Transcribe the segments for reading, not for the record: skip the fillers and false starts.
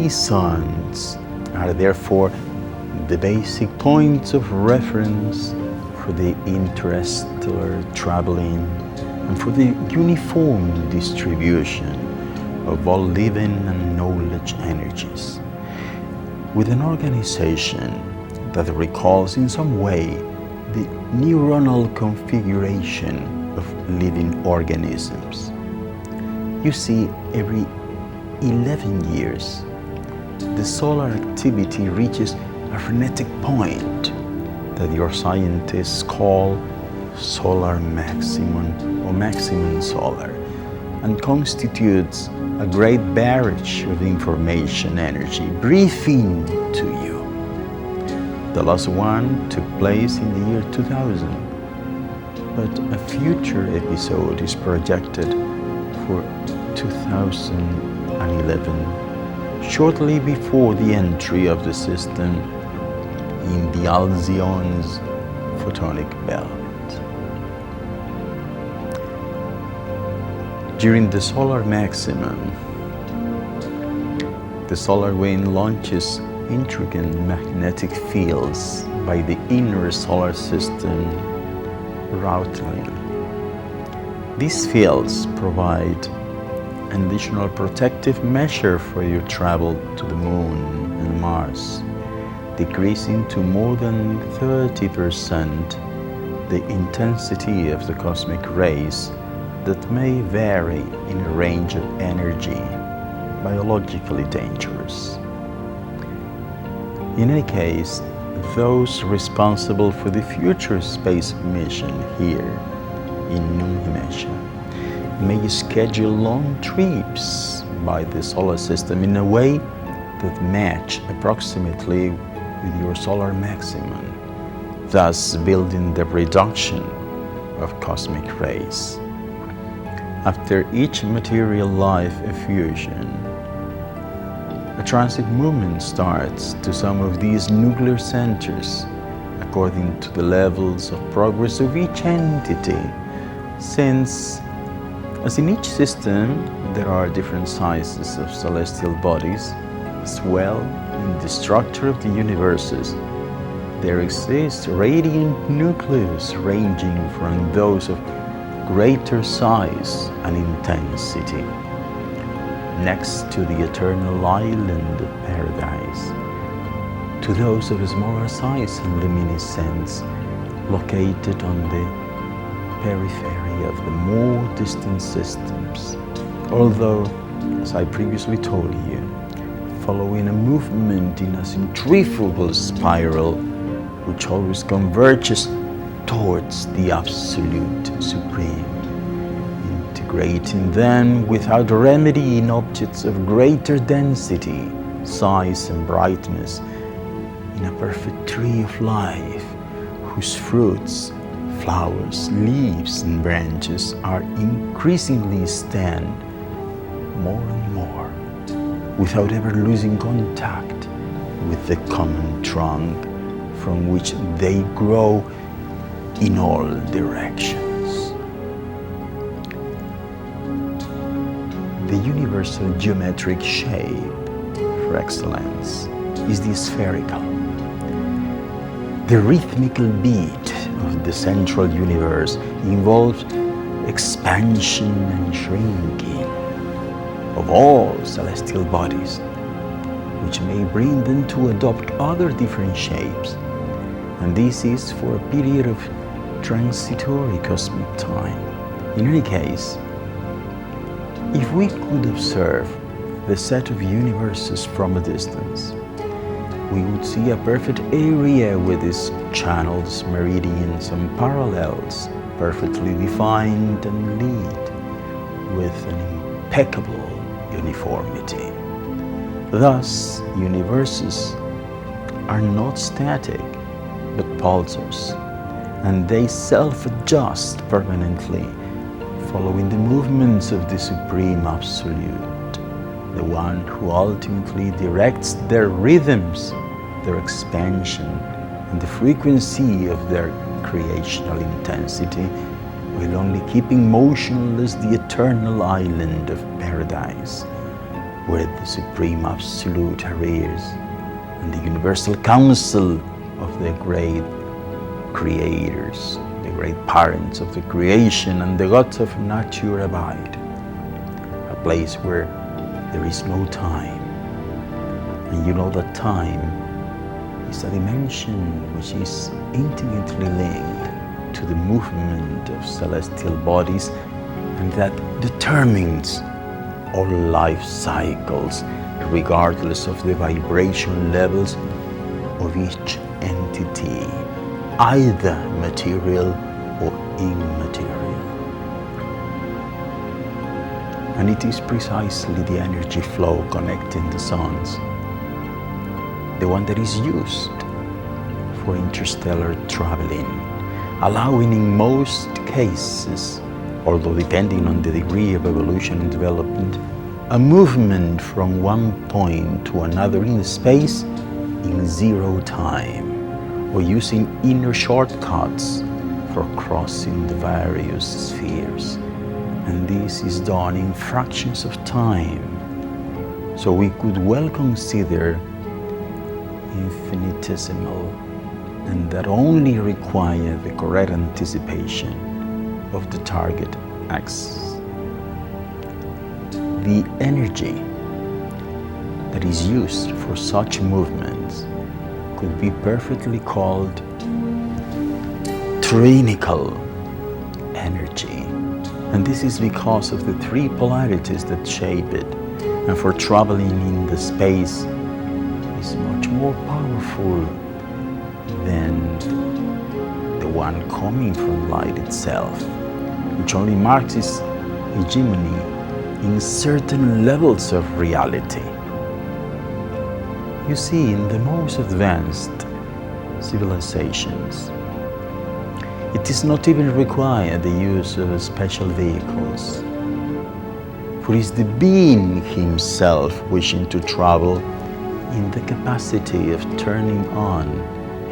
These suns are therefore the basic points of reference for the interstellar traveling and for the uniform distribution of all living and knowledge energies, with an organization that recalls in some way the neuronal configuration of living organisms. You see, every 11 years, the solar activity reaches a frenetic point that your scientists call solar maximum or maximum solar, and constitutes a great barrage of information energy breathing to you. The last one took place in the year 2000, but a future episode is projected for 2011, shortly before the entry of the system in the Alcyon's photonic belt. During the solar maximum, the solar wind launches intricate magnetic fields by the inner solar system routing. These fields provide an additional protective measure for your travel to the Moon and Mars, decreasing to more than 30% the intensity of the cosmic rays that may vary in a range of energy, biologically dangerous. In any case, those responsible for the future space mission here in New Hampshire may schedule long trips by the solar system in a way that match approximately with your solar maximum, thus building the reduction of cosmic rays. After each material life effusion, a transit movement starts to some of these nuclear centers according to the levels of progress of each entity, since, as in each system, there are different sizes of celestial bodies, as well in the structure of the universes, there exists radiant nucleus ranging from those of greater size and intensity, next to the eternal island of paradise, to those of a smaller size and luminescence located on the periphery of the more distant systems. Although, as I previously told you, following a movement in a centrifugal spiral which always converges towards the Absolute Supreme, integrating them without remedy in objects of greater density, size and brightness, in a perfect tree of life, whose fruits, flowers, leaves and branches are increasingly stand more and more, without ever losing contact with the common trunk from which they grow in all directions. The universal geometric shape, for excellence, is the spherical. The rhythmical beat of the central universe involves expansion and shrinking of all celestial bodies, which may bring them to adopt other different shapes, and this is for a period of transitory cosmic time. In any case, if we could observe the set of universes from a distance, we would see a perfect area with its channels, meridians, and parallels perfectly defined and lit with an impeccable uniformity. Thus, universes are not static, but pulsars, and they self-adjust permanently, following the movements of the Supreme Absolute, the one who ultimately directs their rhythms, their expansion, and the frequency of their creational intensity, while only keeping motionless the eternal island of paradise, where the Supreme Absolute appears, and the Universal Council of the great creators, the great parents of the creation and the gods of nature abide. A place where there is no time. And you know that time is a dimension which is intimately linked to the movement of celestial bodies, and that determines all life cycles, regardless of the vibration levels of each entity, either material or immaterial. And it is precisely the energy flow connecting the suns, the one that is used for interstellar traveling, allowing in most cases, although depending on the degree of evolution and development, a movement from one point to another in space in zero time, or using inner shortcuts for crossing the various spheres. And this is done in fractions of time. So we could well consider infinitesimal, and that only require the correct anticipation of the target axis. The energy that is used for such movements could be perfectly called trinical energy. And this is because of the three polarities that shape it. And for traveling in the space is much more powerful than the one coming from light itself, which only marks its hegemony in certain levels of reality. You see, in the most advanced civilizations, it is not even required the use of special vehicles, for it is the being himself wishing to travel in the capacity of turning on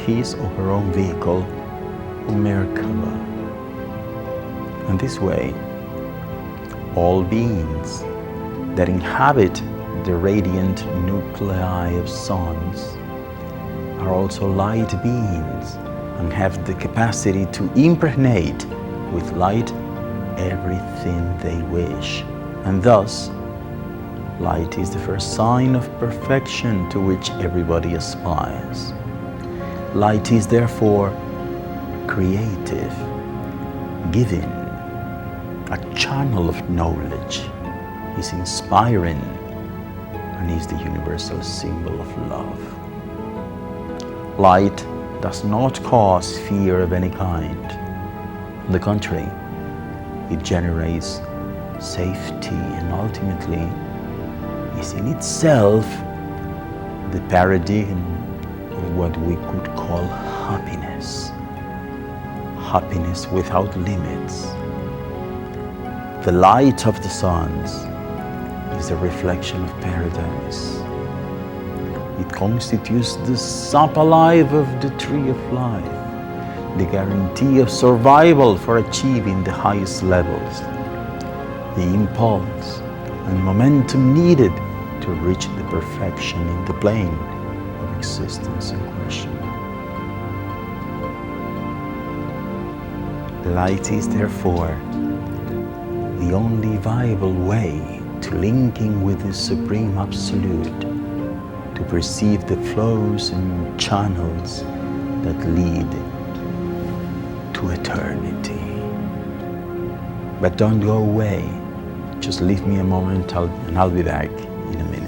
his or her own vehicle or Merkaba. And this way, all beings that inhabit the radiant nuclei of suns are also light beings and have the capacity to impregnate with light everything they wish. And thus, light is the first sign of perfection to which everybody aspires. Light is therefore creative, giving, a channel of knowledge, is inspiring, and is the universal symbol of love. Light does not cause fear of any kind. On the contrary, it generates safety and ultimately is in itself the paradigm of what we could call happiness. Happiness without limits. The light of the suns is a reflection of paradise. It constitutes the sap alive of the tree of life, the guarantee of survival for achieving the highest levels, the impulse and momentum needed to reach the perfection in the plane of existence in question. Light is therefore the only viable way to linking with the Supreme Absolute, to perceive the flows and channels that lead to eternity. But don't go away. Just leave me a moment and I'll be back in a minute.